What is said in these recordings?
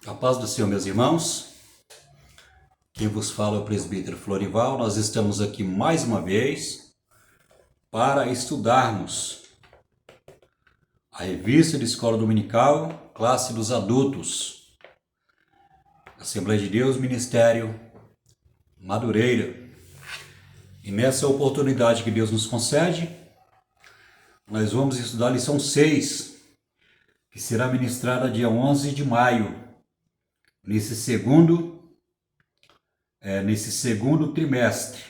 A paz do Senhor, meus irmãos. Quem vos fala é o presbítero Florival. Nós estamos aqui mais uma vez para estudarmos a revista de escola dominical, classe dos adultos, Assembleia de Deus, Ministério Madureira. E nessa oportunidade que Deus nos concede, nós vamos estudar a lição 6, que será ministrada dia 11 de maio, nesse segundo trimestre.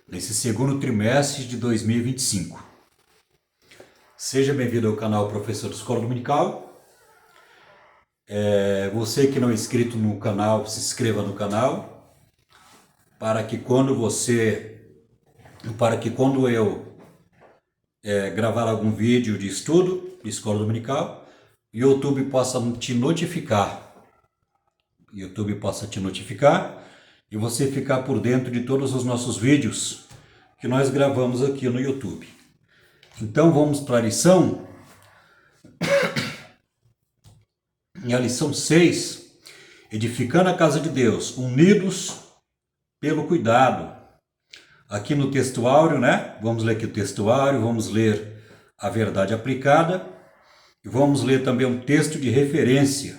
Nesse segundo trimestre de 2025. Seja bem-vindo ao canal Professor de Escola Dominical. Você que não é inscrito no canal, se inscreva no canal, para que quando eu gravar algum vídeo de estudo de Escola Dominical, o YouTube possa te notificar. E você ficar por dentro de todos os nossos vídeos que nós gravamos aqui no YouTube. Então vamos para a lição. E a lição 6, edificando a casa de Deus, unidos pelo cuidado. Aqui no textuário, né? Vamos ler aqui o textuário, vamos ler a verdade aplicada e vamos ler também um texto de referência.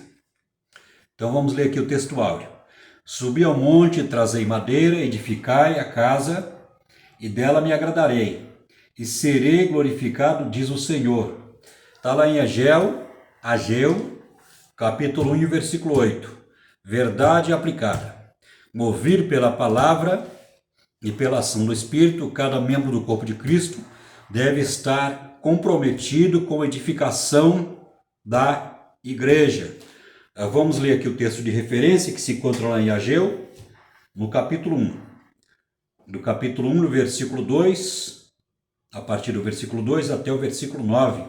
Então vamos ler aqui o textuário. Subi ao monte, trazei madeira, edificai a casa, e dela me agradarei, e serei glorificado, diz o Senhor. Está lá em Ageu, capítulo 1, versículo 8. Verdade aplicada. Movido pela palavra e pela ação do Espírito, cada membro do corpo de Cristo deve estar comprometido com a edificação da igreja. Vamos ler aqui o texto de referência que se encontra lá em Ageu, no capítulo 1. Do capítulo 1, no versículo 2, a partir do versículo 2 até o versículo 9.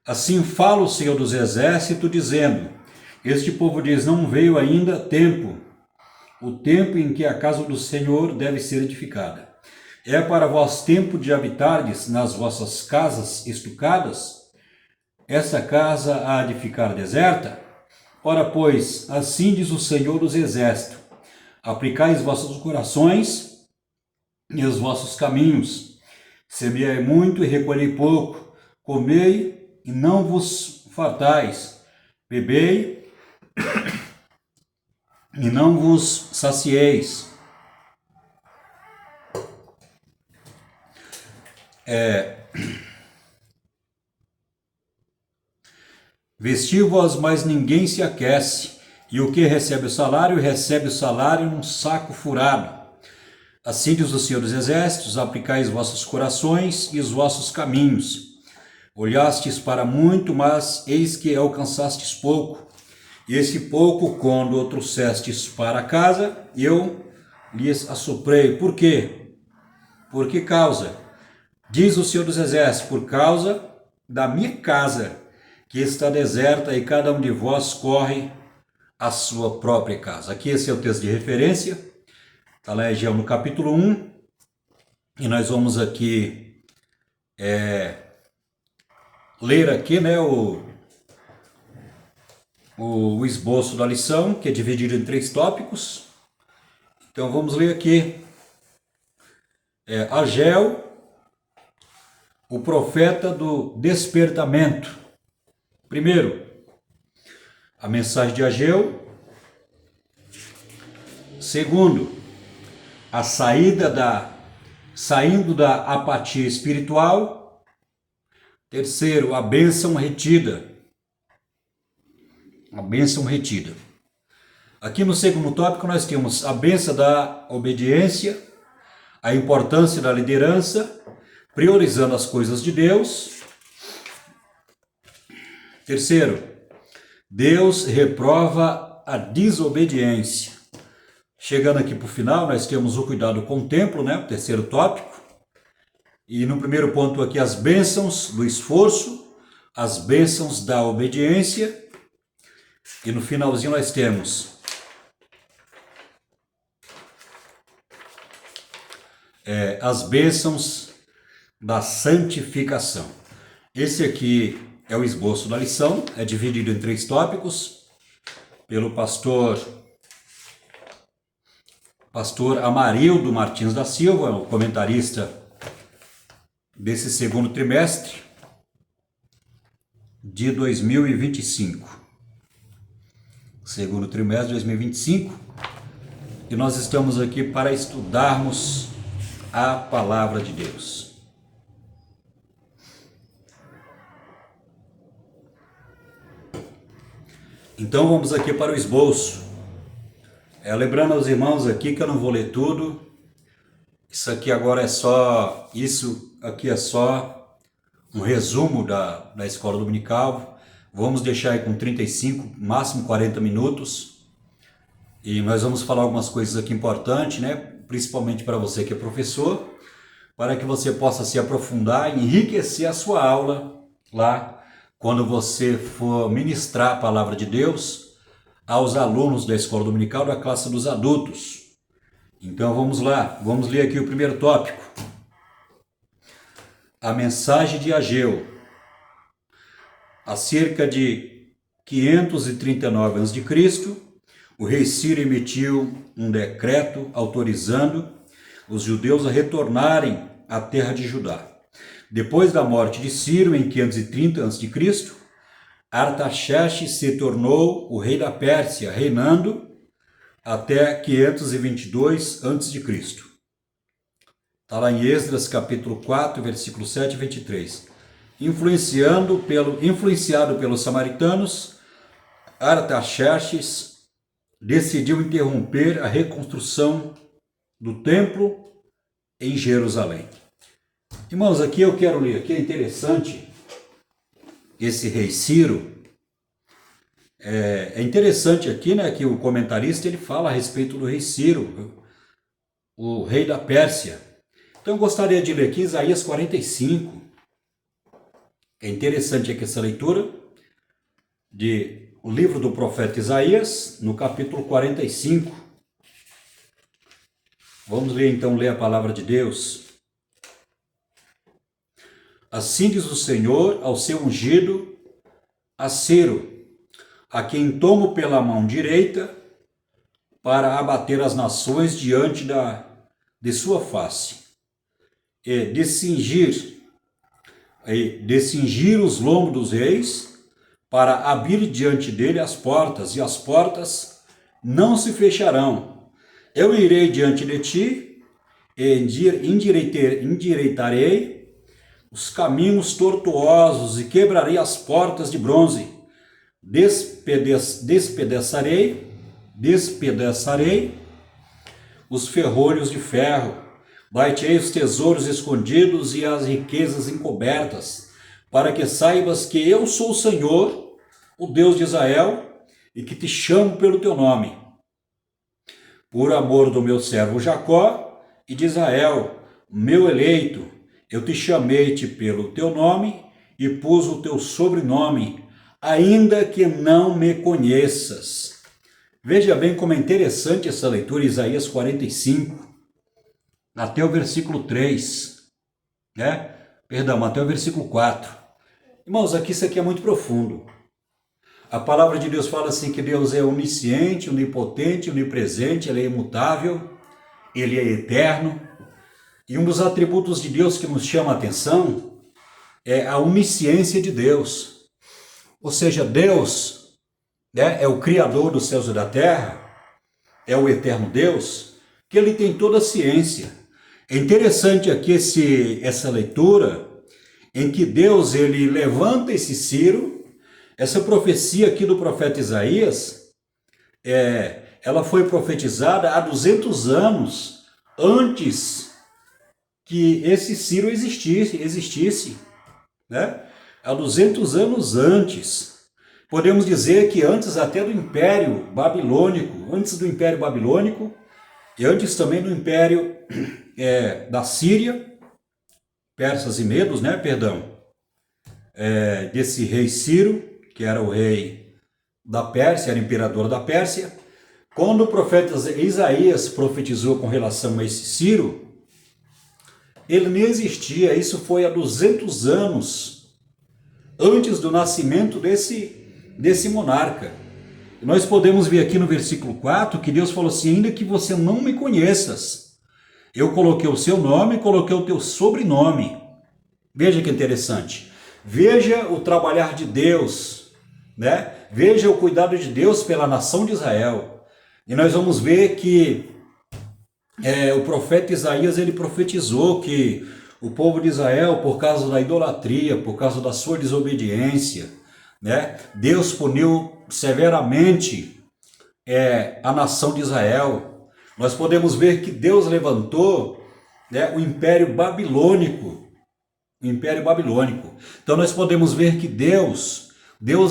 Assim fala o Senhor dos Exércitos, dizendo: Este povo diz, não veio ainda o tempo em que a casa do Senhor deve ser edificada. É para vós tempo de habitardes nas vossas casas estucadas? Essa casa há de ficar deserta? Ora, pois, assim diz o Senhor dos Exércitos: aplicai os vossos corações e os vossos caminhos. Semeai muito e recolhei pouco. Comei e não vos fartais. Bebei e não vos sacieis. Vestiu-vos, mas ninguém se aquece, e o que recebe o salário num saco furado. Assim diz o Senhor dos Exércitos: aplicai os vossos corações e os vossos caminhos. Olhastes para muito, mas eis que alcançastes pouco. E esse pouco, quando o trouxestes para casa, eu lhes assoprei. Por quê? Por que causa? Diz o Senhor dos Exércitos: por causa da minha casa, que está deserta, e cada um de vós corre a sua própria casa. Aqui esse é o texto de referência. Está lá em Ageu no capítulo 1. E nós vamos aqui ler aqui, né, o esboço da lição, que é dividido em 3 tópicos. Então vamos ler aqui. Ageu, o profeta do despertamento. Primeiro, a mensagem de Ageu. Segundo, a saindo da apatia espiritual. Terceiro, a bênção retida. A bênção retida. Aqui no segundo tópico nós temos a bênção da obediência, a importância da liderança, priorizando as coisas de Deus. Terceiro, Deus reprova a desobediência. Chegando aqui para o final, nós temos o cuidado com o templo, né? O terceiro tópico. E no primeiro ponto aqui, as bênçãos do esforço, as bênçãos da obediência. E no finalzinho nós temos as bênçãos da santificação. Esse aqui é o esboço da lição, é dividido em 3 tópicos, pelo pastor Amarildo Martins da Silva, o comentarista desse segundo trimestre de 2025. Segundo trimestre de 2025, e nós estamos aqui para estudarmos a palavra de Deus. Então vamos aqui para o esboço. Lembrando aos irmãos aqui que eu não vou ler tudo. Isso aqui é só um resumo da escola dominical. Vamos deixar aí com 35, máximo 40 minutos. E nós vamos falar algumas coisas aqui importantes, né? Principalmente para você que é professor, para que você possa se aprofundar e enriquecer a sua aula lá, quando você for ministrar a palavra de Deus aos alunos da escola dominical da classe dos adultos. Então vamos lá, vamos ler aqui o primeiro tópico. A mensagem de Ageu. Há cerca de 539 a.C., o rei Ciro emitiu um decreto autorizando os judeus a retornarem à terra de Judá. Depois da morte de Ciro, em 530 a.C., Artaxerxes se tornou o rei da Pérsia, reinando até 522 a.C. Está lá em Esdras, capítulo 4, versículo 7 e 23. Influenciado pelos samaritanos, Artaxerxes decidiu interromper a reconstrução do templo em Jerusalém. Irmãos, aqui eu quero ler, aqui é interessante esse rei Ciro. É interessante aqui, né, que o comentarista ele fala a respeito do rei Ciro, o rei da Pérsia. Então eu gostaria de ler aqui Isaías 45. É interessante aqui essa leitura o livro do profeta Isaías, no capítulo 45. Vamos ler a palavra de Deus. Assim diz o Senhor ao seu ungido, a Ciro, a quem tomo pela mão direita, para abater as nações diante de sua face, e descingir os lombos dos reis, para abrir diante dele as portas, e as portas não se fecharão. Eu irei diante de ti, e endireitarei os caminhos tortuosos, e quebrarei as portas de bronze. Despedaçarei os ferrolhos de ferro. Dar-te-ei os tesouros escondidos e as riquezas encobertas, para que saibas que eu sou o Senhor, o Deus de Israel, e que te chamo pelo teu nome. Por amor do meu servo Jacó e de Israel, meu eleito, eu te chamei-te pelo teu nome e pus o teu sobrenome, ainda que não me conheças. Veja bem como é interessante essa leitura, Isaías 45, até o versículo 3, né? Perdão, até o versículo 4. Irmãos, isso aqui é muito profundo. A palavra de Deus fala assim que Deus é onisciente, onipotente, onipresente, Ele é imutável, Ele é eterno. E um dos atributos de Deus que nos chama a atenção é a onisciência de Deus. Ou seja, Deus, né, é o Criador dos céus e da terra, é o eterno Deus, que Ele tem toda a ciência. É interessante aqui essa leitura em que Deus ele levanta esse Ciro. Essa profecia aqui do profeta Isaías, ela foi profetizada há 200 anos antes que esse Ciro existisse, né? Há 200 anos antes. Podemos dizer que antes até do Império Babilônico, e antes também do Império da Síria, persas e medos, né? Desse rei Ciro, que era o rei da Pérsia, era imperador da Pérsia. Quando o profeta Isaías profetizou com relação a esse Ciro, ele nem existia. Isso foi há 200 anos antes do nascimento desse monarca. E nós podemos ver aqui no versículo 4 que Deus falou assim: ainda que você não me conheças, eu coloquei o seu nome e coloquei o teu sobrenome. Veja que interessante. Veja o trabalhar de Deus, né? Veja o cuidado de Deus pela nação de Israel. E nós vamos ver que o profeta Isaías, ele profetizou que o povo de Israel, por causa da idolatria, por causa da sua desobediência, né? Deus puniu severamente a nação de Israel. Nós podemos ver que Deus levantou, né, o Império Babilônico. O Império Babilônico. Então nós podemos ver que Deus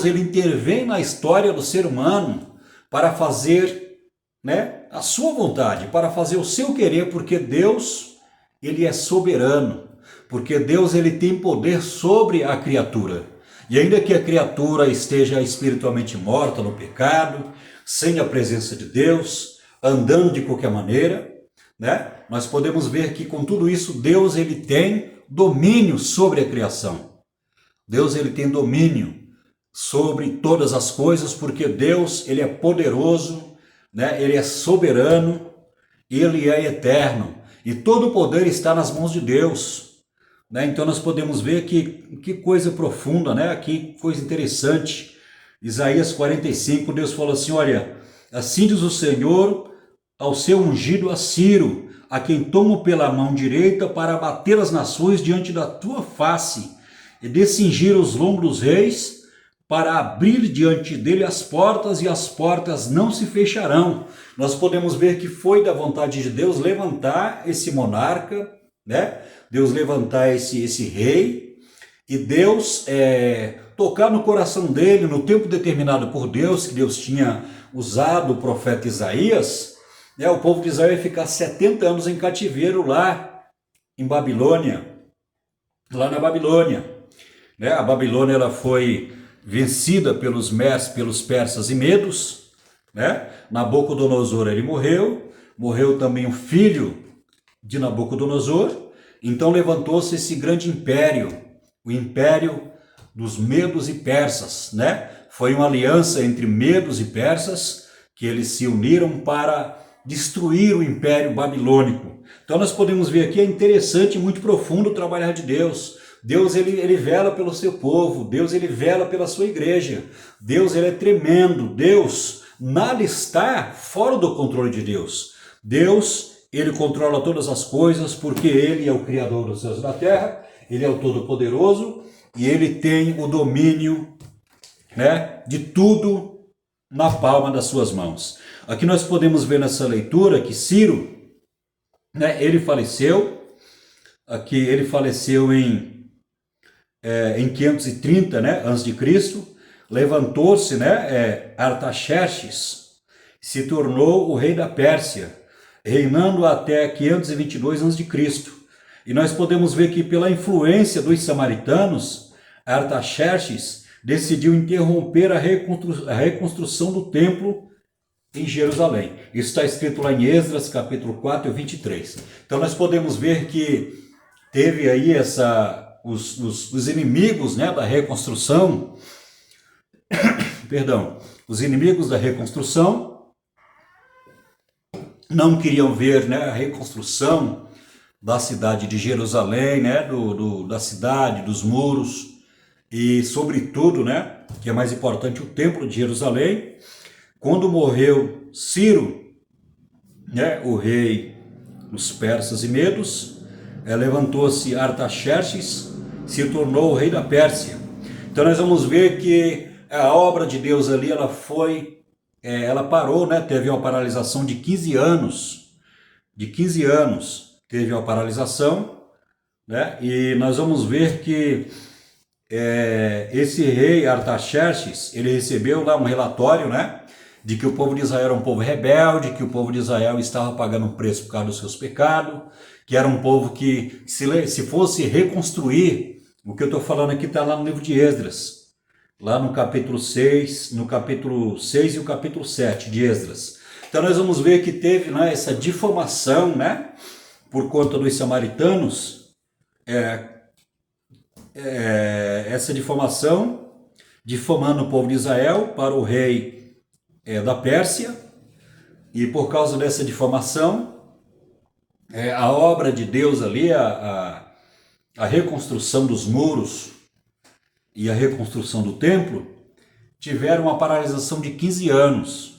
ele intervém na história do ser humano para fazer, né, a sua vontade, para fazer o seu querer, porque Deus, ele é soberano, porque Deus, ele tem poder sobre a criatura. E ainda que a criatura esteja espiritualmente morta no pecado, sem a presença de Deus, andando de qualquer maneira, né, nós podemos ver que com tudo isso Deus, ele tem domínio sobre a criação. Deus, ele tem domínio sobre todas as coisas, porque Deus, ele é poderoso, né? Ele é soberano, ele é eterno, e todo o poder está nas mãos de Deus, né? Então nós podemos ver que coisa profunda, né? Que coisa interessante. Isaías 45, Deus falou assim: olha, assim diz o Senhor ao seu ungido a Ciro, a quem tomo pela mão direita para abater as nações diante da tua face, e de cingir os lombos dos reis, para abrir diante dele as portas, e as portas não se fecharão. Nós podemos ver que foi da vontade de Deus levantar esse monarca, né? Deus levantar esse rei, e Deus tocar no coração dele, no tempo determinado por Deus, que Deus tinha usado o profeta Isaías, né? O povo de Israel ia ficar 70 anos em cativeiro lá em Babilônia, lá na Babilônia, né? A Babilônia, ela foi vencida pelos persas e medos, né? Nabucodonosor, ele morreu também o filho de Nabucodonosor. Então levantou-se esse grande império, o império dos medos e persas, né? Foi uma aliança entre medos e persas, que eles se uniram para destruir o império babilônico. Então nós podemos ver aqui, é interessante e muito profundo o trabalhar de Deus. Deus, ele vela pelo seu povo, Deus, ele vela pela sua igreja, Deus, ele é tremendo, Deus, nada está fora do controle de Deus. Deus, ele controla todas as coisas, porque ele é o Criador dos céus e da terra, ele é o Todo-Poderoso, e ele tem o domínio, né, de tudo na palma das suas mãos. Aqui nós podemos ver nessa leitura que Ciro, né, ele faleceu em 530, né, antes de Cristo. Levantou-se, né, Artaxerxes, se tornou o rei da Pérsia, reinando até 522 antes de Cristo. E nós podemos ver que pela influência dos samaritanos, Artaxerxes decidiu interromper a reconstrução do templo em Jerusalém. Isso está escrito lá em Esdras, capítulo 4, 23. Então nós podemos ver que teve aí os inimigos, né, da reconstrução, os inimigos da reconstrução não queriam ver, né, a reconstrução da cidade de Jerusalém, né, da cidade, dos muros, e sobretudo, né, que é mais importante, o templo de Jerusalém. Quando morreu Ciro, né, o rei dos persas e medos, levantou-se Artaxerxes, se tornou o rei da Pérsia. Então nós vamos ver que a obra de Deus ali, ela parou, né? Teve uma paralisação de 15 anos. De 15 anos teve uma paralisação, né? E nós vamos ver que esse rei Artaxerxes, ele recebeu lá um relatório, né, de que o povo de Israel era um povo rebelde, que o povo de Israel estava pagando um preço por causa dos seus pecados, que era um povo que, se fosse reconstruir, o que eu estou falando aqui está lá no livro de Esdras, lá no capítulo 6 e o capítulo 7 de Esdras. Então nós vamos ver que teve, né, essa difamação, né, por conta dos samaritanos, essa difamação, difamando o povo de Israel para o rei da Pérsia, e por causa dessa difamação, a obra de Deus ali, a reconstrução dos muros e a reconstrução do templo, tiveram uma paralisação de 15 anos.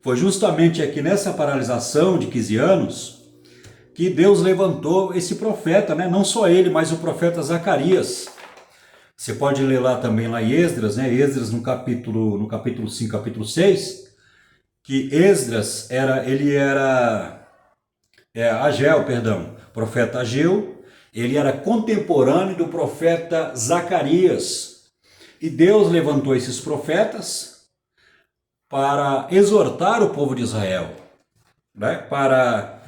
Foi justamente aqui nessa paralisação de 15 anos que Deus levantou esse profeta, né? Não só ele, mas o profeta Zacarias. Você pode ler lá também, lá em Esdras, né? Esdras no capítulo 5, capítulo 6, que Esdras Ageu, profeta Ageu, ele era contemporâneo do profeta Zacarias. E Deus levantou esses profetas para exortar o povo de Israel, né? Para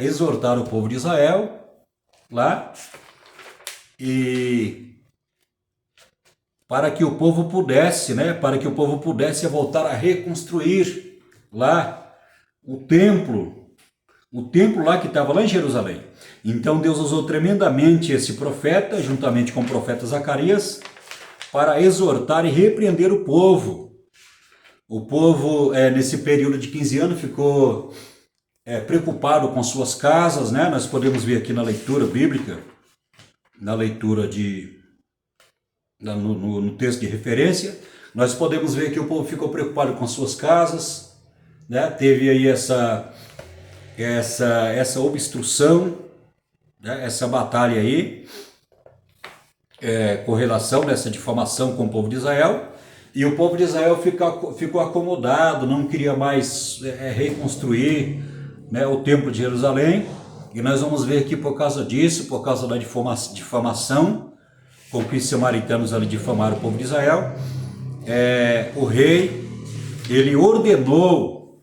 exortar o povo de Israel lá, e para que o povo pudesse, né? Para que o povo pudesse voltar a reconstruir lá o templo lá que estava lá em Jerusalém. Então Deus usou tremendamente esse profeta, juntamente com o profeta Zacarias, para exortar e repreender o povo. O povo, nesse período de 15 anos, ficou preocupado com suas casas, né? Nós podemos ver aqui na leitura bíblica, na leitura no texto de referência, nós podemos ver que o povo ficou preocupado com suas casas, né? Teve aí essa obstrução, né? Essa batalha aí, com relação dessa difamação com o povo de Israel, e o povo de Israel ficou acomodado, não queria mais reconstruir, né, o templo de Jerusalém, e nós vamos ver que por causa disso, por causa da difamação com que os samaritanos ali difamaram o povo de Israel, o rei, ele ordenou,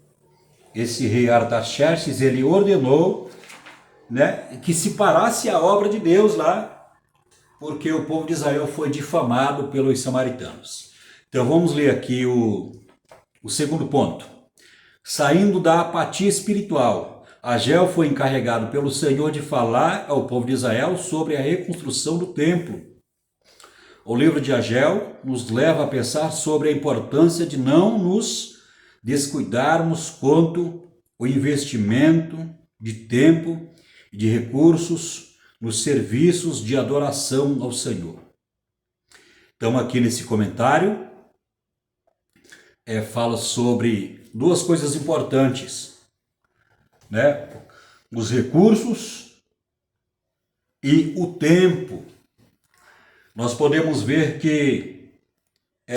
esse rei Artaxerxes, ele ordenou, né, que se parasse a obra de Deus lá, porque o povo de Israel foi difamado pelos samaritanos. Então vamos ler aqui o segundo ponto. Saindo da apatia espiritual, Ageu foi encarregado pelo Senhor de falar ao povo de Israel sobre a reconstrução do templo. O livro de Ageu nos leva a pensar sobre a importância de não nos descuidarmos quanto ao investimento de tempo e de recursos nos serviços de adoração ao Senhor. Então aqui nesse comentário fala sobre duas coisas importantes, né? Os recursos e o tempo. Nós podemos ver que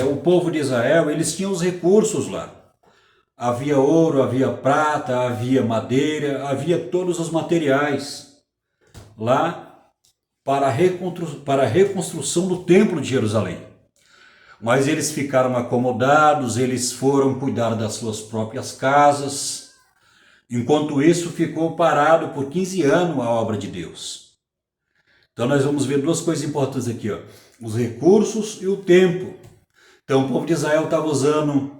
o povo de Israel, eles tinham os recursos lá. Havia ouro, havia prata, havia madeira, havia todos os materiais lá para a reconstrução do templo de Jerusalém. Mas eles ficaram acomodados, eles foram cuidar das suas próprias casas. Enquanto isso, ficou parado por 15 anos a obra de Deus. Então nós vamos ver duas coisas importantes aqui, ó: os recursos e o tempo. Então o povo de Israel estava usando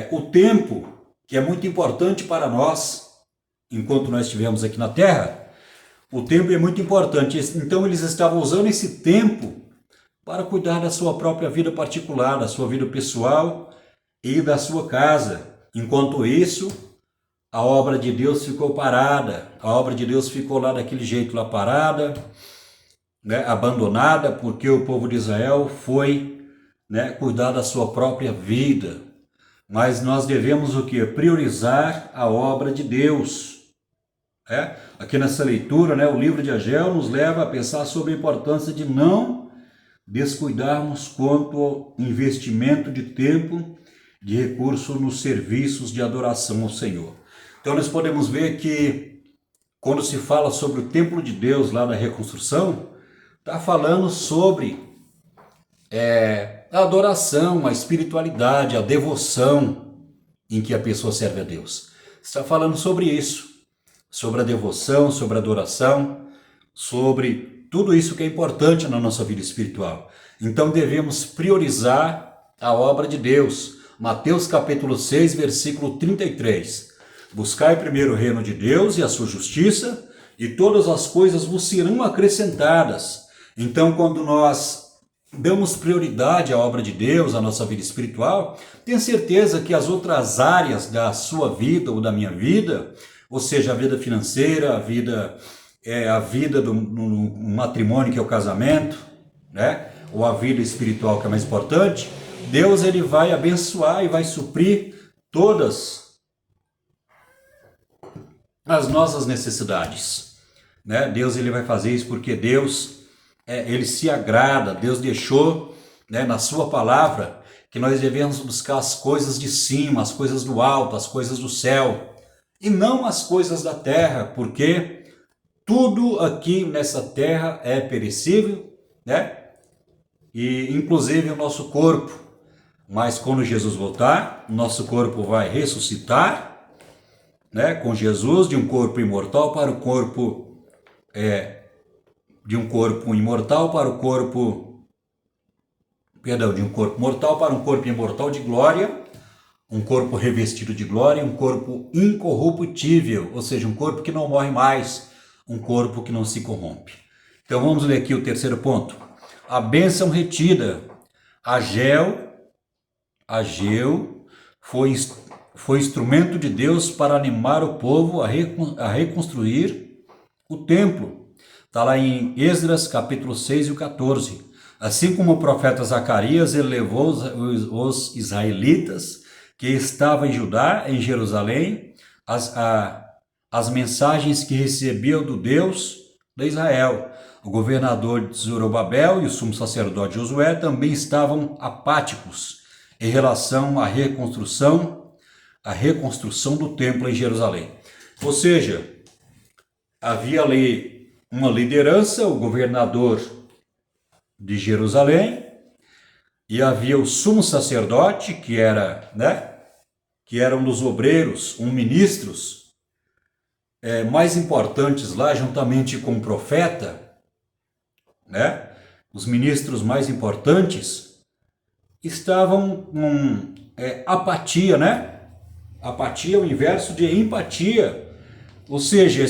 o tempo, que é muito importante para nós, enquanto nós estivemos aqui na terra. O tempo é muito importante, então eles estavam usando esse tempo para cuidar da sua própria vida particular, da sua vida pessoal e da sua casa. Enquanto isso, a obra de Deus ficou parada, a obra de Deus ficou lá daquele jeito, lá parada, né, abandonada, porque o povo de Israel foi, né, cuidar da sua própria vida. Mas nós devemos o quê? Priorizar a obra de Deus. Aqui nessa leitura, né, o livro de Ageu nos leva a pensar sobre a importância de não descuidarmos quanto ao investimento de tempo, de recurso nos serviços de adoração ao Senhor. Então nós podemos ver que quando se fala sobre o templo de Deus lá na reconstrução, está falando sobre a adoração, a espiritualidade, a devoção em que a pessoa serve a Deus. Está falando sobre isso, sobre a devoção, sobre a adoração, sobre tudo isso que é importante na nossa vida espiritual. Então devemos priorizar a obra de Deus. Mateus capítulo 6, versículo 33. Buscai primeiro o reino de Deus e a sua justiça, e todas as coisas vos serão acrescentadas. Então, quando nós damos prioridade à obra de Deus, à nossa vida espiritual, tenha certeza que as outras áreas da sua vida ou da minha vida, ou seja, a vida financeira, a vida no matrimônio, que é o casamento, né? Ou a vida espiritual, que é mais importante, Deus ele vai abençoar e vai suprir todas as nossas necessidades, né? Deus ele vai fazer isso porque Deus ele se agrada. Deus deixou, né, na sua palavra que nós devemos buscar as coisas de cima, as coisas do alto, as coisas do céu, e não as coisas da terra, porque tudo aqui nessa terra é perecível, né? E inclusive o nosso corpo. Mas quando Jesus voltar, nosso corpo vai ressuscitar, né, com Jesus, de um corpo imortal para o corpo de um corpo imortal para o corpo, perdão, de um corpo mortal para um corpo imortal de glória, um corpo revestido de glória, um corpo incorruptível, ou seja, um corpo que não morre mais, um corpo que não se corrompe. Então vamos ler aqui o terceiro ponto. A bênção retida. Ageu foi instrumento de Deus para animar o povo a reconstruir o templo. Está lá em Esdras, capítulo 6 e o 14. Assim como o profeta Zacarias, ele levou os israelitas que estavam em Judá, em Jerusalém, as mensagens que recebiam do Deus de Israel. O governador de Zorobabel e o sumo sacerdote Josué também estavam apáticos em relação à reconstrução do templo em Jerusalém. Ou seja, havia ali uma liderança, o governador de Jerusalém, e havia o sumo sacerdote, que era um dos obreiros, ministros mais importantes lá, juntamente com o profeta, né? Os ministros mais importantes estavam com apatia, né? Apatia é o inverso de empatia. Ou seja,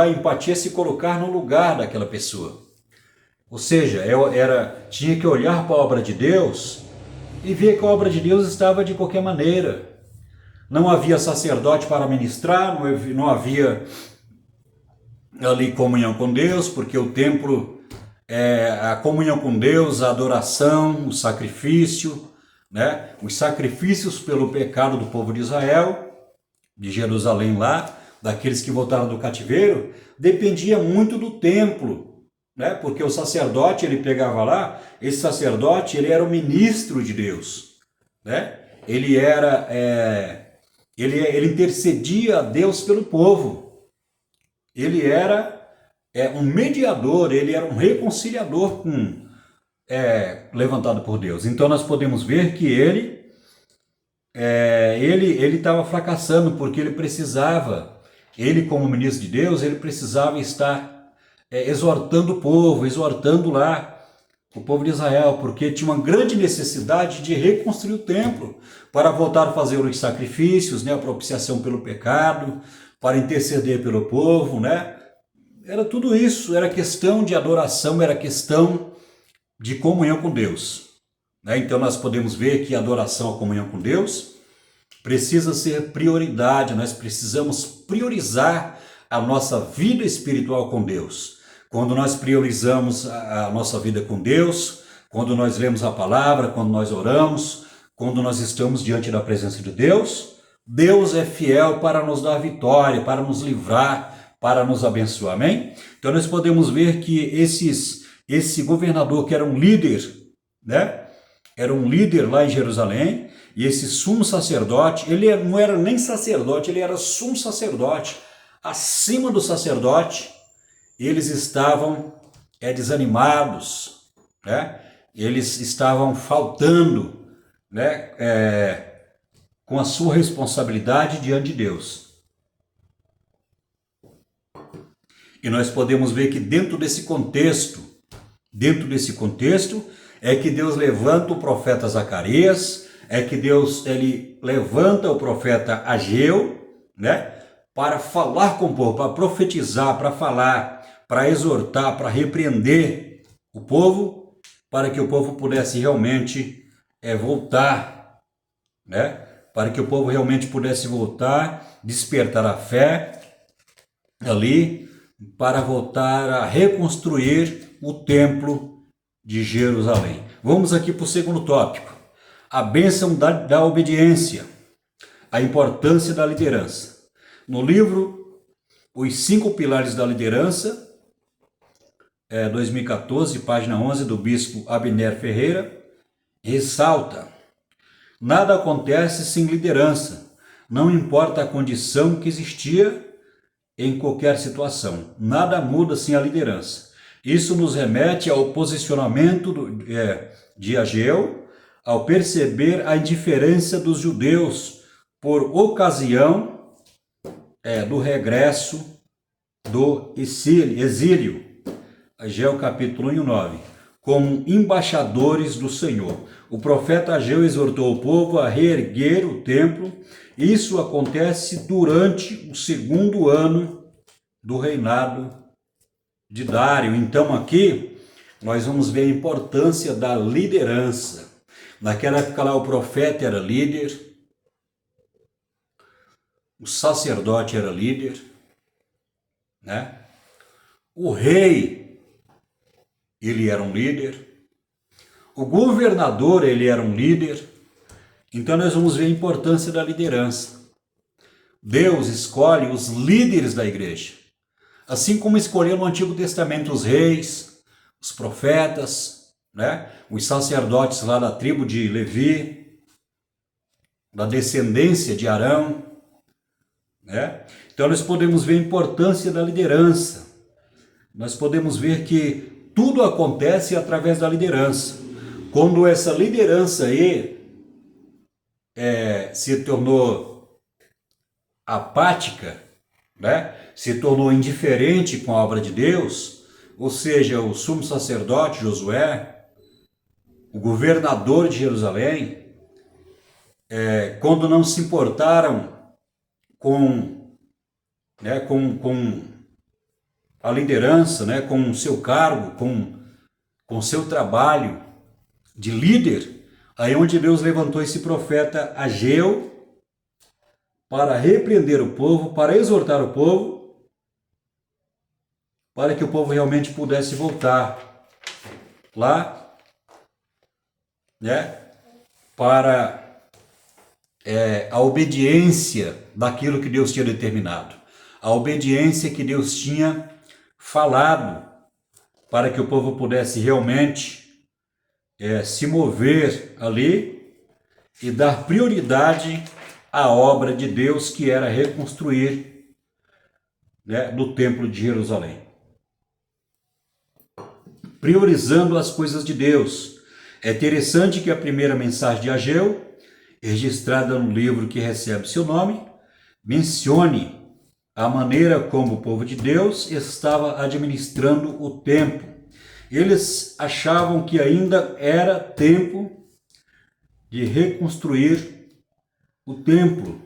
empatia é se colocar no lugar daquela pessoa. Ou seja, tinha que olhar para a obra de Deus e ver que a obra de Deus estava de qualquer maneira. Não havia sacerdote para ministrar, não havia ali comunhão com Deus, porque o templo a comunhão com Deus, a adoração, o sacrifício, né? Os sacrifícios pelo pecado do povo de Israel, de Jerusalém lá, daqueles que voltaram do cativeiro, dependia muito do templo, né? Porque o sacerdote, ele pegava lá, esse sacerdote, ele era o ministro de Deus, né? Ele intercedia a Deus pelo povo. Ele era um mediador, ele era um reconciliador levantado por Deus. Então nós podemos ver que ele estava fracassando, porque ele como ministro de Deus, ele precisava estar exortando o povo, exortando lá o povo de Israel, porque tinha uma grande necessidade de reconstruir o templo, para voltar a fazer os sacrifícios, né, a propiciação pelo pecado, para interceder pelo povo, né? Era tudo isso, era questão de adoração, era questão de comunhão com Deus, né? Então nós podemos ver que a adoração, a comunhão com Deus, precisa ser prioridade. Nós precisamos priorizar a nossa vida espiritual com Deus. Quando nós priorizamos a nossa vida com Deus, quando nós lemos a palavra, quando nós oramos, quando nós estamos diante da presença de Deus, Deus é fiel para nos dar vitória, para nos livrar, para nos abençoar, amém? Então nós podemos ver que esse governador, que era um líder, né? Era um líder lá em Jerusalém, e esse sumo sacerdote, ele não era nem sacerdote, ele era sumo sacerdote. Acima do sacerdote, eles estavam desanimados, né? Eles estavam faltando, né? Com a sua responsabilidade diante de Deus. E nós podemos ver que dentro desse contexto é que Deus levanta o profeta Zacarias, é que Deus ele levanta o profeta Ageu, né, para falar com o povo, para profetizar, para falar, para exortar, para repreender o povo, para que o povo pudesse realmente voltar, né? Para que o povo realmente pudesse voltar, despertar a fé ali, para voltar a reconstruir o templo de Jerusalém. Vamos aqui para o segundo tópico, a bênção da obediência, a importância da liderança. No livro Os 5 Pilares da Liderança, 2014, página 11, do bispo Abner Ferreira, ressalta: nada acontece sem liderança, não importa a condição que existia em qualquer situação. Nada muda sem a liderança. Isso nos remete ao posicionamento de Ageu, ao perceber a indiferença dos judeus por ocasião do regresso do exílio. Ageu capítulo 1 e 9. Como embaixadores do Senhor. O profeta Ageu exortou o povo a reerguer o templo. Isso acontece durante o segundo ano do reinado de Dário. Então aqui nós vamos ver a importância da liderança. Naquela época lá o profeta era líder, o sacerdote era líder, né? O rei, ele era um líder, o governador, ele era um líder. Então nós vamos ver a importância da liderança. Deus escolhe os líderes da igreja, assim como escolheu no Antigo Testamento os reis, os profetas, né? Os sacerdotes lá da tribo de Levi, da descendência de Arão, né? Então nós podemos ver a importância da liderança. Nós podemos ver que tudo acontece através da liderança. Quando essa liderança aí se tornou apática, né? Se tornou indiferente com a obra de Deus, ou seja, o sumo sacerdote Josué, o governador de Jerusalém, quando não se importaram com a liderança, né, com o seu cargo, com o seu trabalho de líder, aí onde Deus levantou esse profeta Ageu para repreender o povo, para exortar o povo, para que o povo realmente pudesse voltar lá, né, para a obediência daquilo que Deus tinha determinado, a obediência que Deus tinha falado, para que o povo pudesse realmente se mover ali e dar prioridade à obra de Deus, que era reconstruir, né, do templo de Jerusalém. Priorizando as coisas de Deus. É interessante que a primeira mensagem de Ageu, registrada no livro que recebe seu nome, mencione a maneira como o povo de Deus estava administrando o templo. Eles achavam que ainda era tempo de reconstruir o templo.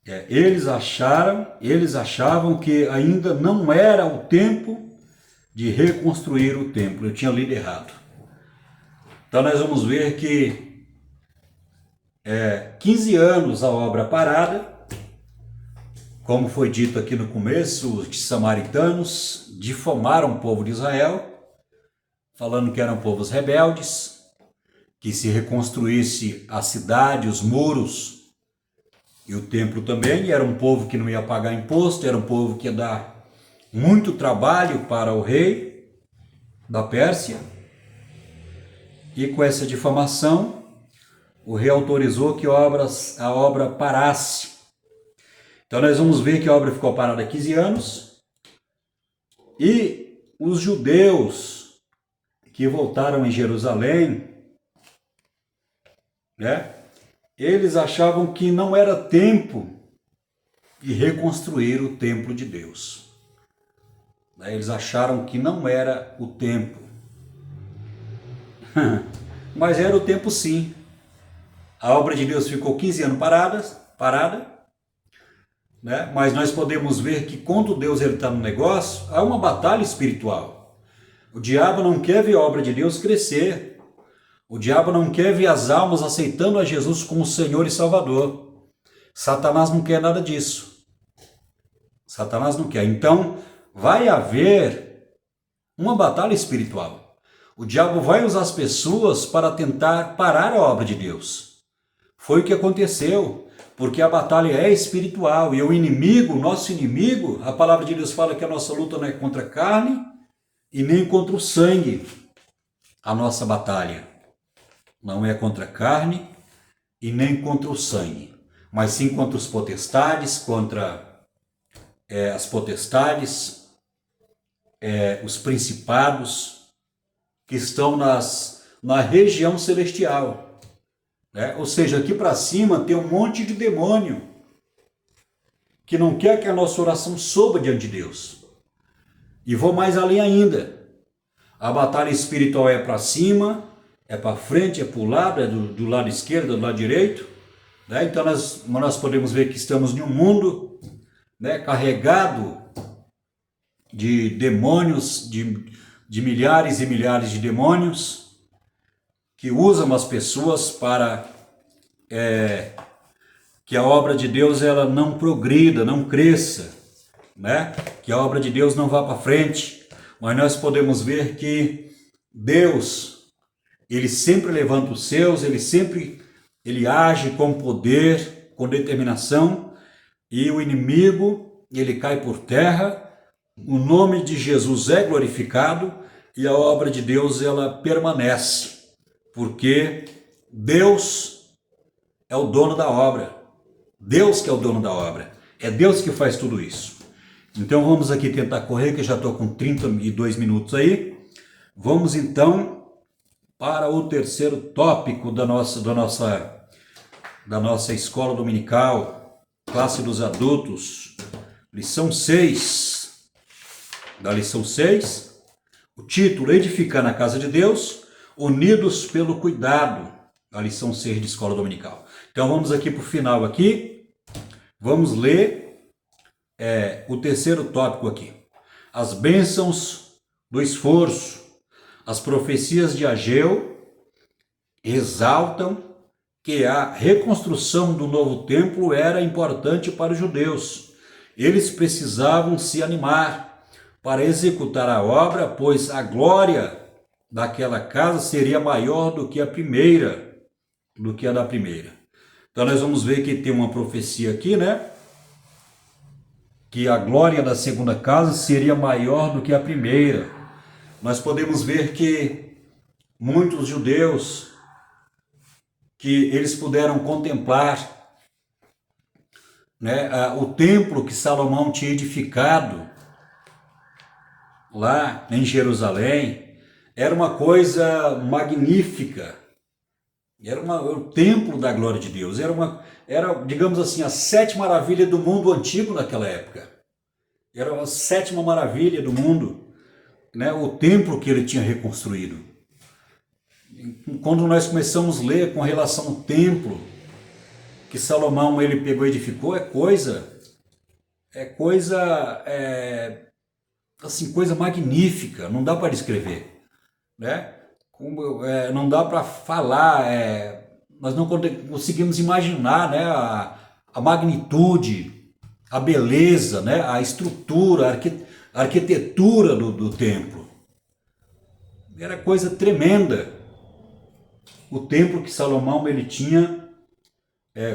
Eles achavam que ainda não era o tempo de reconstruir o templo. Eu tinha lido errado. Então nós vamos ver que 15 anos a obra parada, como foi dito aqui no começo, os samaritanos difamaram o povo de Israel, falando que eram povos rebeldes, que se reconstruísse a cidade, os muros e o templo também, era um povo que não ia pagar imposto, era um povo que ia dar muito trabalho para o rei da Pérsia. E com essa difamação, o rei autorizou que a obra parasse. Então nós vamos ver que a obra ficou parada 15 anos. E os judeus que voltaram em Jerusalém, né, eles achavam que não era tempo de reconstruir o templo de Deus. Eles acharam que não era o tempo. Mas era o tempo sim. A obra de Deus ficou 15 anos parada. né? Mas nós podemos ver que quando Deus está no negócio, há uma batalha espiritual. O diabo não quer ver a obra de Deus crescer. O diabo não quer ver as almas aceitando a Jesus como Senhor e Salvador. Satanás não quer nada disso. Satanás não quer. Então, vai haver uma batalha espiritual. O diabo vai usar as pessoas para tentar parar a obra de Deus. Foi o que aconteceu, porque a batalha é espiritual. E o inimigo, nosso inimigo, a palavra de Deus fala que a nossa luta não é contra a carne e nem contra o sangue. A nossa batalha não é contra a carne e nem contra o sangue, mas sim contra os potestades, contra as potestades, os principados que estão na região celestial. Né? Ou seja, aqui para cima tem um monte de demônio que não quer que a nossa oração suba diante de Deus. E vou mais além ainda. A batalha espiritual é para cima, é para frente, é para o lado, é do lado esquerdo, do lado direito. Né? Então nós podemos ver que estamos em um mundo, né, carregado de demônios, de milhares e milhares de demônios que usam as pessoas para que a obra de Deus ela não progrida, não cresça, né? Que a obra de Deus não vá para frente. Mas nós podemos ver que Deus, ele sempre levanta os seus, ele age com poder, com determinação, e o inimigo, ele cai por terra. O nome de Jesus é glorificado e a obra de Deus ela permanece, porque Deus é o dono da obra. Deus que é o dono da obra. É Deus que faz tudo isso. Então vamos aqui tentar correr, que eu já estou com 32 minutos aí. Vamos então para o terceiro tópico da nossa escola dominical, classe dos adultos, lição 6. Da lição 6, o título: Edificando a Casa de Deus, unidos pelo cuidado. A lição 6 de escola dominical. Então vamos aqui para o final aqui. Vamos ler o terceiro tópico aqui. As bênçãos do esforço. As profecias de Ageu exaltam que a reconstrução do novo templo era importante para os judeus. Eles precisavam se animar para executar a obra, pois a glória daquela casa seria maior do que a da primeira. Então nós vamos ver que tem uma profecia aqui, né? Que a glória da segunda casa seria maior do que a primeira. Nós podemos ver que muitos judeus, que eles puderam contemplar, né, o templo que Salomão tinha edificado lá em Jerusalém, era uma coisa magnífica. Era o templo da glória de Deus. Era, digamos assim, a sétima maravilha do mundo antigo naquela época. Era a sétima maravilha do mundo, né? O templo que ele tinha reconstruído. Quando nós começamos a ler com relação ao templo que Salomão ele pegou e edificou, assim, coisa magnífica, não dá para descrever, né? Não dá para falar, nós não conseguimos imaginar, né, a magnitude, a beleza, né, a estrutura, a arquitetura do templo. Era coisa tremenda. O templo que Salomão ele tinha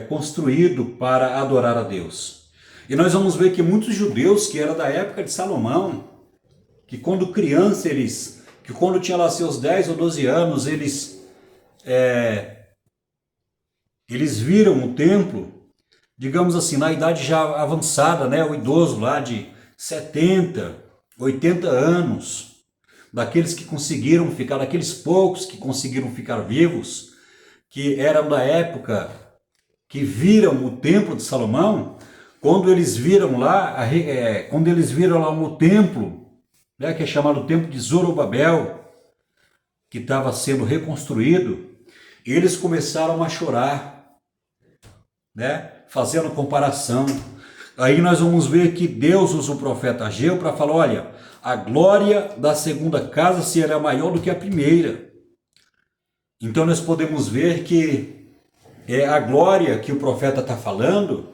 construído para adorar a Deus. E nós vamos ver que muitos judeus que eram da época de Salomão, que quando criança que quando tinha lá seus 10 ou 12 anos, eles viram o templo, digamos assim, na idade já avançada, né, o idoso lá de 70, 80 anos, daqueles poucos que conseguiram ficar vivos, que eram da época, que viram o templo de Salomão, quando eles viram lá no templo, né, que é chamado Templo de Zorobabel, que estava sendo reconstruído, eles começaram a chorar, né, fazendo comparação. Aí nós vamos ver que Deus usa o profeta Ageu para falar, olha, a glória da segunda casa será maior do que a primeira. Então nós podemos ver que a glória que o profeta está falando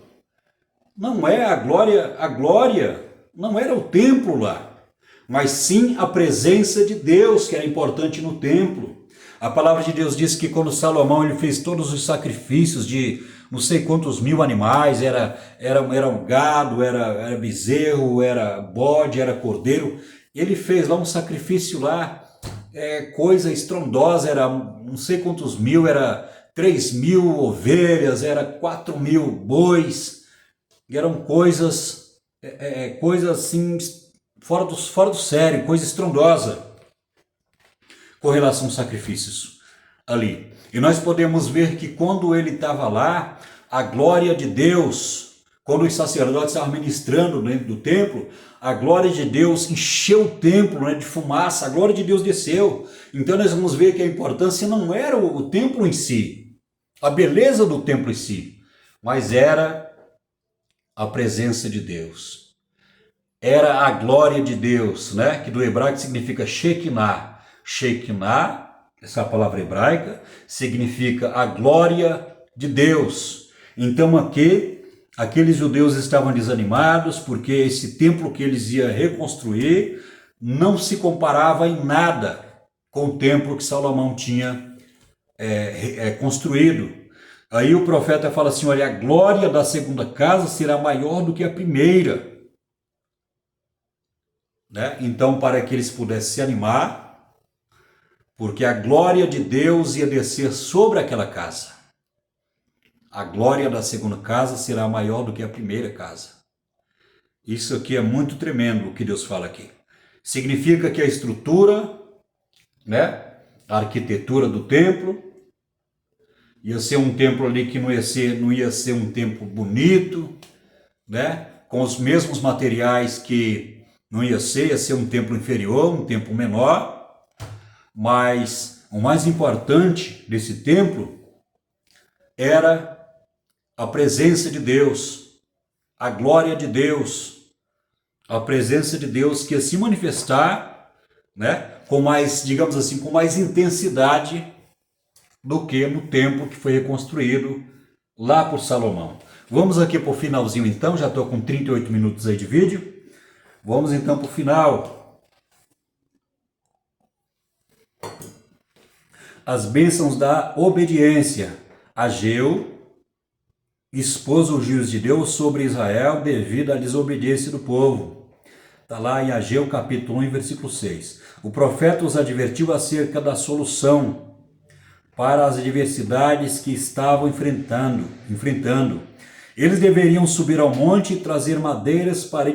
não é a glória não era o templo lá, mas sim a presença de Deus que era importante no templo. A palavra de Deus diz que quando Salomão ele fez todos os sacrifícios de não sei quantos mil animais, era um gado, era bezerro, era bode, era cordeiro, ele fez lá um sacrifício lá, coisa estrondosa, era não sei quantos mil, era 3.000 ovelhas, era 4.000 bois, eram coisas assim, fora do sério, coisa estrondosa, com relação aos sacrifícios ali. E nós podemos ver que quando ele estava lá, a glória de Deus, quando os sacerdotes estavam ministrando dentro do templo, a glória de Deus encheu o templo de fumaça, a glória de Deus desceu. Então nós vamos ver que a importância não era o templo em si, a beleza do templo em si, mas era a presença de Deus. Era a glória de Deus, né? Que do hebraico significa Shekinah. Shekinah, essa palavra hebraica, significa a glória de Deus. Então aqui, aqueles judeus estavam desanimados porque esse templo que eles iam reconstruir não se comparava em nada com o templo que Salomão tinha construído. Aí o profeta fala assim, olha, a glória da segunda casa será maior do que a primeira. Né? Então, para que eles pudessem se animar, porque a glória de Deus ia descer sobre aquela casa. A glória da segunda casa será maior do que a primeira casa. Isso aqui é muito tremendo o que Deus fala aqui. Significa que a estrutura, né, a arquitetura do templo, ia ser um templo ali que não ia ser um templo bonito, né, com os mesmos materiais que não ia ser um templo inferior, um templo menor. Mas o mais importante desse templo era a presença de Deus, a glória de Deus, a presença de Deus que ia se manifestar, né, com mais, digamos assim, com mais intensidade do que no templo que foi reconstruído lá por Salomão. Vamos aqui para o finalzinho então, já estou com 38 minutos aí de vídeo. Vamos então para o final. As bênçãos da obediência. Ageu expôs o juízo de Deus sobre Israel devido à desobediência do povo. Está lá em Ageu capítulo 1, versículo 6. O profeta os advertiu acerca da solução para as adversidades que estavam enfrentando. Eles deveriam subir ao monte e trazer madeiras para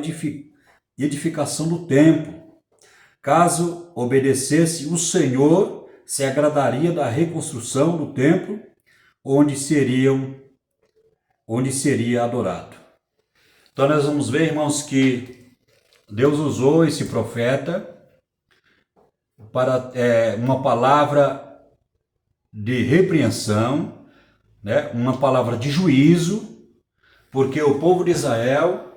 edificação do templo. Caso obedecesse, o Senhor se agradaria da reconstrução do templo onde seria adorado. Então nós vamos ver, irmãos, que Deus usou esse profeta para uma palavra de repreensão, né, uma palavra de juízo, porque o povo de Israel,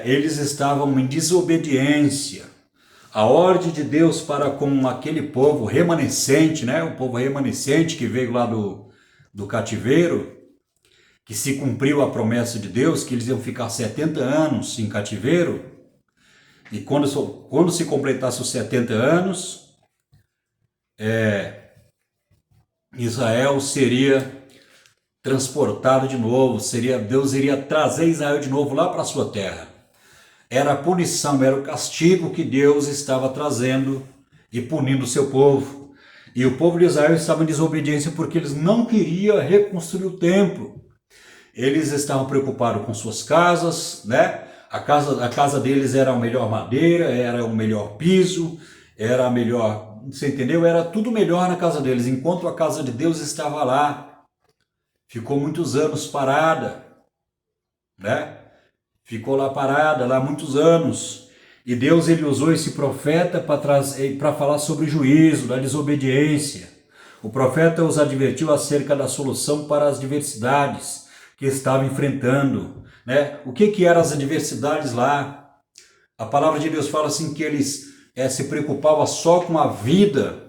eles estavam em desobediência. A ordem de Deus para com aquele povo remanescente, né? O povo remanescente que veio lá do cativeiro, que se cumpriu a promessa de Deus, que eles iam ficar 70 anos em cativeiro, e quando se completasse os 70 anos, Israel seria transportado de novo, Deus iria trazer Israel de novo lá para a sua terra. Era a punição, era o castigo que Deus estava trazendo e punindo o seu povo. E o povo de Israel estava em desobediência porque eles não queriam reconstruir o templo. Eles estavam preocupados com suas casas, né? A casa deles era a melhor madeira, era o melhor piso, era a melhor, você entendeu? Era tudo melhor na casa deles, enquanto a casa de Deus estava lá. Ficou muitos anos parada, né? Ficou lá parada, lá muitos anos. E Deus ele usou esse profeta para falar sobre o juízo, da desobediência. O profeta os advertiu acerca da solução para as diversidades que estavam enfrentando, né? O que eram as adversidades lá? A palavra de Deus fala assim que eles se preocupavam só com a vida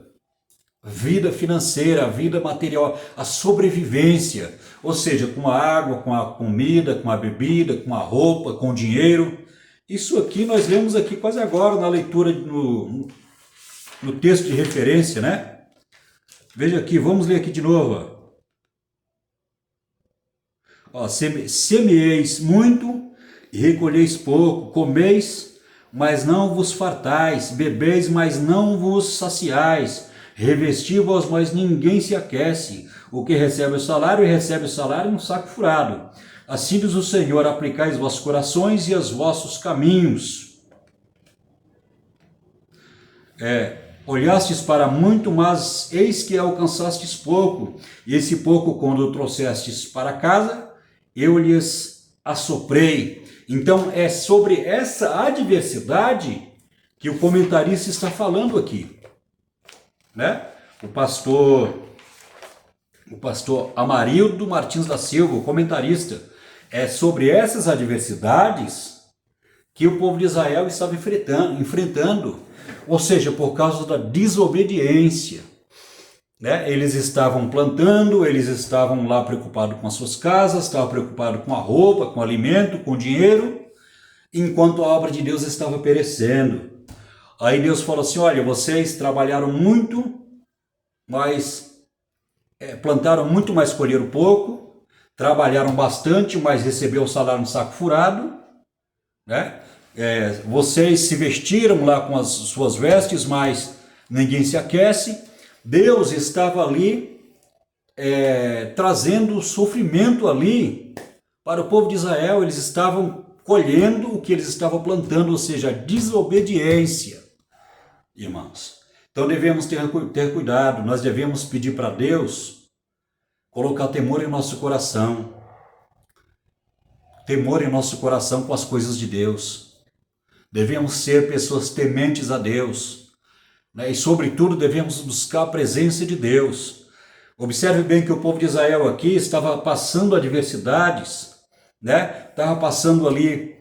financeira, a vida material, a sobrevivência, ou seja, com a água, com a comida, com a bebida, com a roupa, com o dinheiro. Isso aqui nós lemos aqui quase agora na leitura no texto de referência, né? Veja aqui, vamos ler aqui de novo. Semeeis muito e recolheis pouco, comeis, mas não vos fartais, bebeis, mas não vos saciais, revesti-vos, mas ninguém se aquece. O que recebe o salário num saco furado. Assim diz o Senhor, aplicai os vossos corações e os vossos caminhos. Olhastes para muito, mas eis que alcançastes pouco. E esse pouco, quando trouxestes para casa, eu lhes assoprei. Então é sobre essa adversidade que o comentarista está falando aqui, né? O pastor Amarildo Martins da Silva, o comentarista, é sobre essas adversidades que o povo de Israel estava enfrentando, ou seja, por causa da desobediência. Né? Eles estavam plantando, eles estavam lá preocupados com as suas casas, estavam preocupados com a roupa, com o alimento, com o dinheiro, enquanto a obra de Deus estava perecendo. Aí Deus falou assim, olha, vocês trabalharam muito, mas plantaram muito, mas colheram pouco, trabalharam bastante, mas receberam o salário no saco furado, né? Vocês se vestiram lá com as suas vestes, mas ninguém se aquece. Deus estava ali trazendo sofrimento ali para o povo de Israel. Eles estavam colhendo o que eles estavam plantando, ou seja, desobediência, irmãos. Então devemos ter cuidado, nós devemos pedir para Deus colocar temor em nosso coração. Temor em nosso coração com as coisas de Deus. Devemos ser pessoas tementes a Deus. E, sobretudo, devemos buscar a presença de Deus. Observe bem que o povo de Israel aqui estava passando adversidades, né? Estava passando ali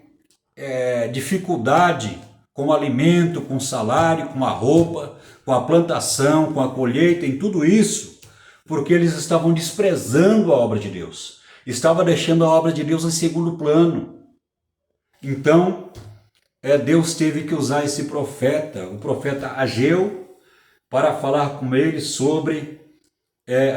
dificuldade com o alimento, com o salário, com a roupa, com a plantação, com a colheita, em tudo isso, porque eles estavam desprezando a obra de Deus. Estava deixando a obra de Deus em segundo plano. Então, Deus teve que usar esse profeta, o profeta Ageu, para falar com ele sobre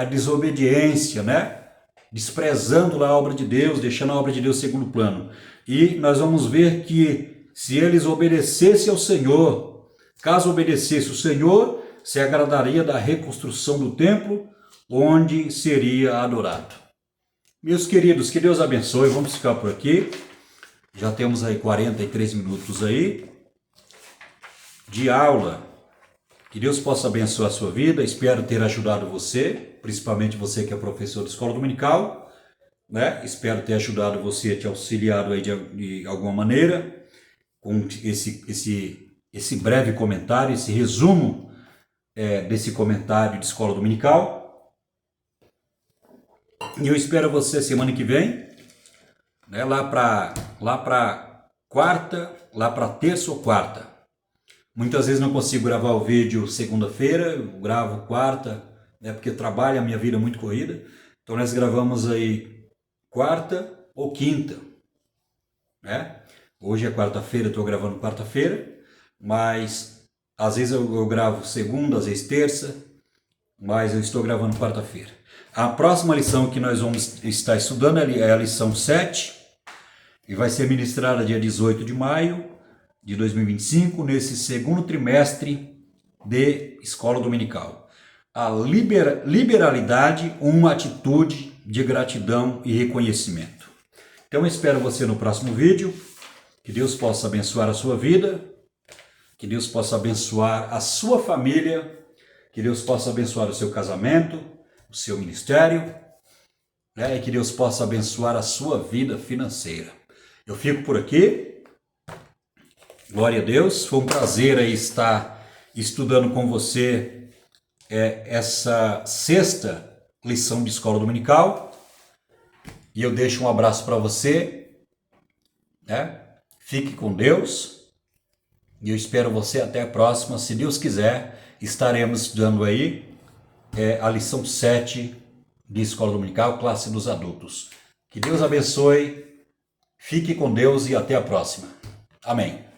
a desobediência, né? Desprezando lá a obra de Deus, deixando a obra de Deus em segundo plano. E nós vamos ver que se eles obedecessem ao Senhor, caso obedecesse o Senhor, se agradaria da reconstrução do templo, onde seria adorado. Meus queridos, que Deus abençoe, vamos ficar por aqui. Já temos aí 43 minutos aí de aula. Que Deus possa abençoar a sua vida. Espero ter ajudado você, principalmente você que é professor de escola dominical, né? Espero ter ajudado você, te auxiliado aí de alguma maneira com esse breve comentário, esse resumo desse comentário de escola dominical. E eu espero você semana que vem, né? Lá para quarta, lá para terça ou quarta. Muitas vezes não consigo gravar o vídeo segunda-feira, eu gravo quarta, né, porque trabalho, a minha vida é muito corrida. Então nós gravamos aí quarta ou quinta, né? Hoje é quarta-feira, eu estou gravando quarta-feira, mas às vezes eu gravo segunda, às vezes terça, mas eu estou gravando quarta-feira. A próxima lição que nós vamos estar estudando é a lição 7, e vai ser ministrada dia 18 de maio de 2025, nesse segundo trimestre de escola dominical. A liberalidade, uma atitude de gratidão e reconhecimento. Então eu espero você no próximo vídeo. Que Deus possa abençoar a sua vida, que Deus possa abençoar a sua família, que Deus possa abençoar o seu casamento, o seu ministério, né? E que Deus possa abençoar a sua vida financeira. Eu fico por aqui. Glória a Deus, foi um prazer aí estar estudando com você essa sexta lição de escola dominical. E eu deixo um abraço para você, né? Fique com Deus. E eu espero você até a próxima. Se Deus quiser, estaremos dando aí a lição 7 de Escola Dominical, classe dos adultos. Que Deus abençoe. Fique com Deus e até a próxima. Amém.